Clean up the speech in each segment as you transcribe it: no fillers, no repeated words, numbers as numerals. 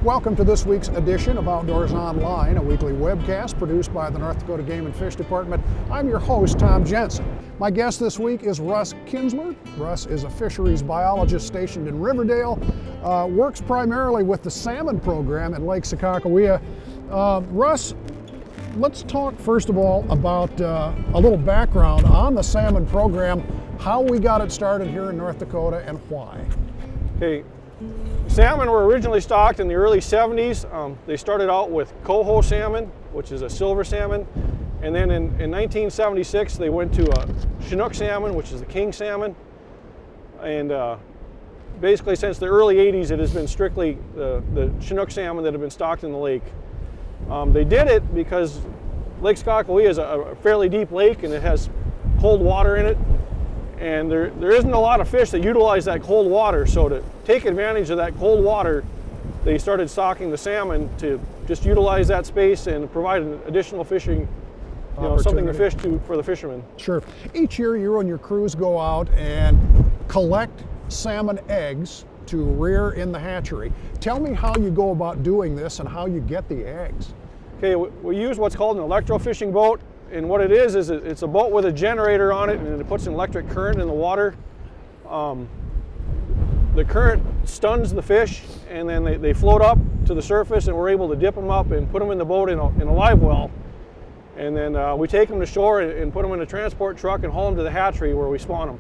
Welcome to this week's edition of Outdoors Online, a weekly webcast produced by the North Dakota Game and Fish Department. I'm your host, Tom Jensen. My guest this week is Russ Kinzler. Russ is a fisheries biologist stationed in Riverdale, works primarily with the salmon program at Lake Sakakawea. Russ, let's talk first of all about a little background on the salmon program, how we got it started here in North Dakota and why. Okay. Salmon were originally stocked in the early 70s. They started out with coho salmon, which is a silver salmon. And then in 1976, they went to Chinook salmon, which is the king salmon. And basically since the early 80s, it has been strictly the Chinook salmon that have been stocked in the lake. They did it because Lake Sakakawea is a fairly deep lake and it has cold water in it. And there isn't a lot of fish that utilize that cold water, so to take advantage of that cold water, they started stocking the salmon to just utilize that space and provide an additional fishing, something to fish for the fishermen. Sure. Each year you and your crews go out and collect salmon eggs to rear in the hatchery. Tell me how you go about doing this and how you get the eggs. Okay, we use what's called an electrofishing boat. And what it is it's a boat with a generator on it, and it puts an electric current in the water. The current stuns the fish, and then they float up to the surface, and we're able to dip them up and put them in the boat in a live well. And then we take them to shore and put them in a transport truck and haul them to the hatchery where we spawn them.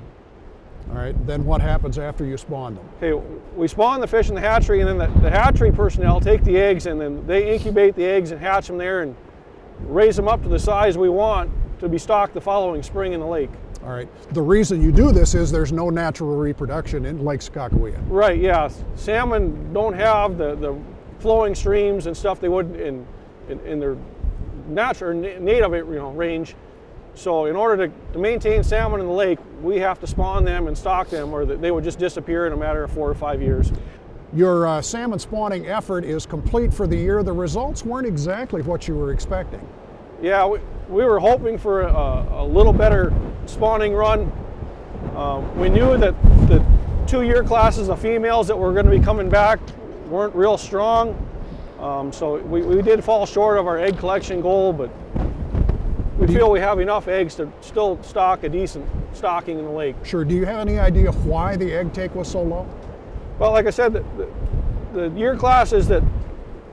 All right, then what happens after you spawn them? Okay, we spawn the fish in the hatchery, and then the hatchery personnel take the eggs, and then they incubate the eggs and hatch them there and raise them up to the size we want to be stocked the following spring in the lake. All right. The reason you do this is there's no natural reproduction in Lake Sakakawea. Right, yeah. Salmon don't have the flowing streams and stuff they would in their natural native range. So in order to maintain salmon in the lake, we have to spawn them and stock them, or they would just disappear in a matter of 4 or 5 years. Your salmon spawning effort is complete for the year. The results weren't exactly what you were expecting. Yeah, we were hoping for a little better spawning run. We knew that the 2-year classes of females that were going to be coming back weren't real strong. So we did fall short of our egg collection goal, but we feel we have enough eggs to still stock a decent stocking in the lake. Sure. Do you have any idea why the egg take was so low? Well, like I said, the year classes that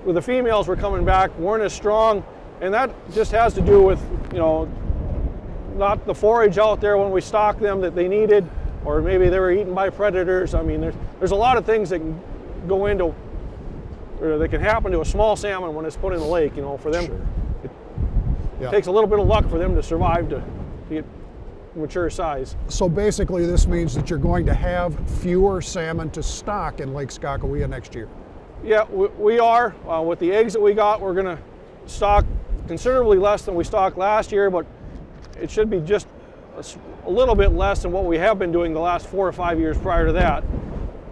with the females were coming back weren't as strong, and that just has to do with, not the forage out there when we stocked them that they needed, or maybe they were eaten by predators. I mean, there's a lot of things that can go into, or that can happen to a small salmon when it's put in the lake, for them. Sure. It takes a little bit of luck for them to survive to get mature size. So basically this means that you're going to have fewer salmon to stock in Lake Sakakawea next year. Yeah, we are. With the eggs that we got, we're going to stock considerably less than we stocked last year, but it should be just a little bit less than what we have been doing the last 4 or 5 years prior to that.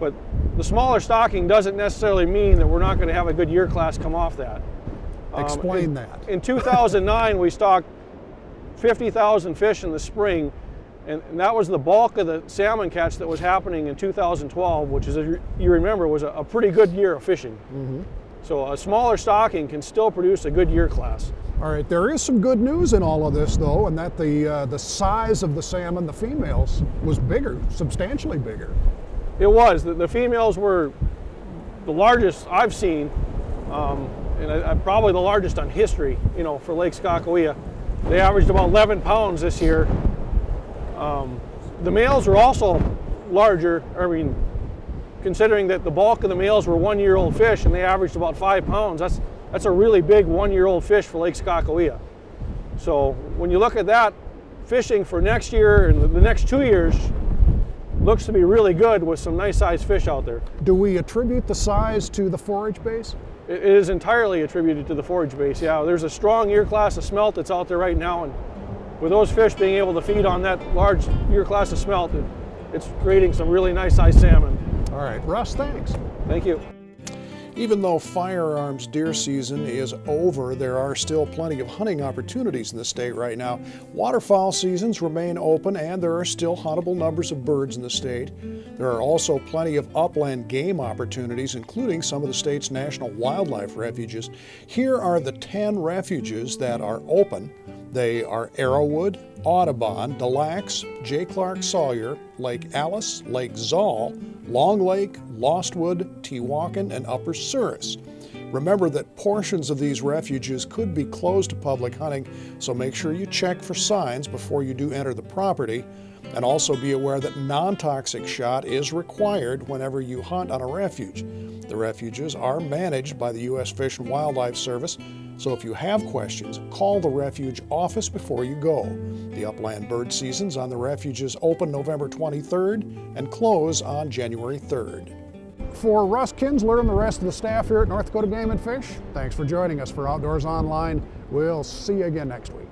But the smaller stocking doesn't necessarily mean that we're not going to have a good year class come off that. Explain that. In 2009, we stocked 50,000 fish in the spring, and that was the bulk of the salmon catch that was happening in 2012, which, as you remember, was a pretty good year of fishing. Mm-hmm. So a smaller stocking can still produce a good year class. All right, there is some good news in all of this, though, and that the size of the salmon, the females, was bigger, substantially bigger. It was. The females were the largest I've seen, and probably the largest on history, for Lake Sakakawea. They averaged about 11 pounds this year. The males were also larger, considering that the bulk of the males were 1-year-old fish and they averaged about 5 pounds. That's a really big 1-year-old fish for Lake Sakakawea. So when you look at that, fishing for next year and the next 2 years looks to be really good with some nice sized fish out there. Do we attribute the size to the forage base? It is entirely attributed to the forage base, yeah. There's a strong year class of smelt that's out there right now, and with those fish being able to feed on that large year class of smelt, it's creating some really nice sized salmon. All right, Russ, thanks. Thank you. Even though firearms deer season is over, there are still plenty of hunting opportunities in the state right now. Waterfowl seasons remain open and there are still huntable numbers of birds in the state. There are also plenty of upland game opportunities, including some of the state's national wildlife refuges. Here are the 10 refuges that are open. They are Arrowwood, Audubon, Des Lacs, J. Clark Sawyer, Lake Alice, Lake Zoll, Long Lake, Lostwood, Tewakan, and Upper Souris. Remember that portions of these refuges could be closed to public hunting, so make sure you check for signs before you do enter the property. And also be aware that non-toxic shot is required whenever you hunt on a refuge. The refuges are managed by the U.S. Fish and Wildlife Service, so if you have questions, call the refuge office before you go. The upland bird seasons on the refuges open November 23rd and close on January 3rd. For Russ Kinzler and the rest of the staff here at North Dakota Game and Fish, thanks for joining us for Outdoors Online. We'll see you again next week.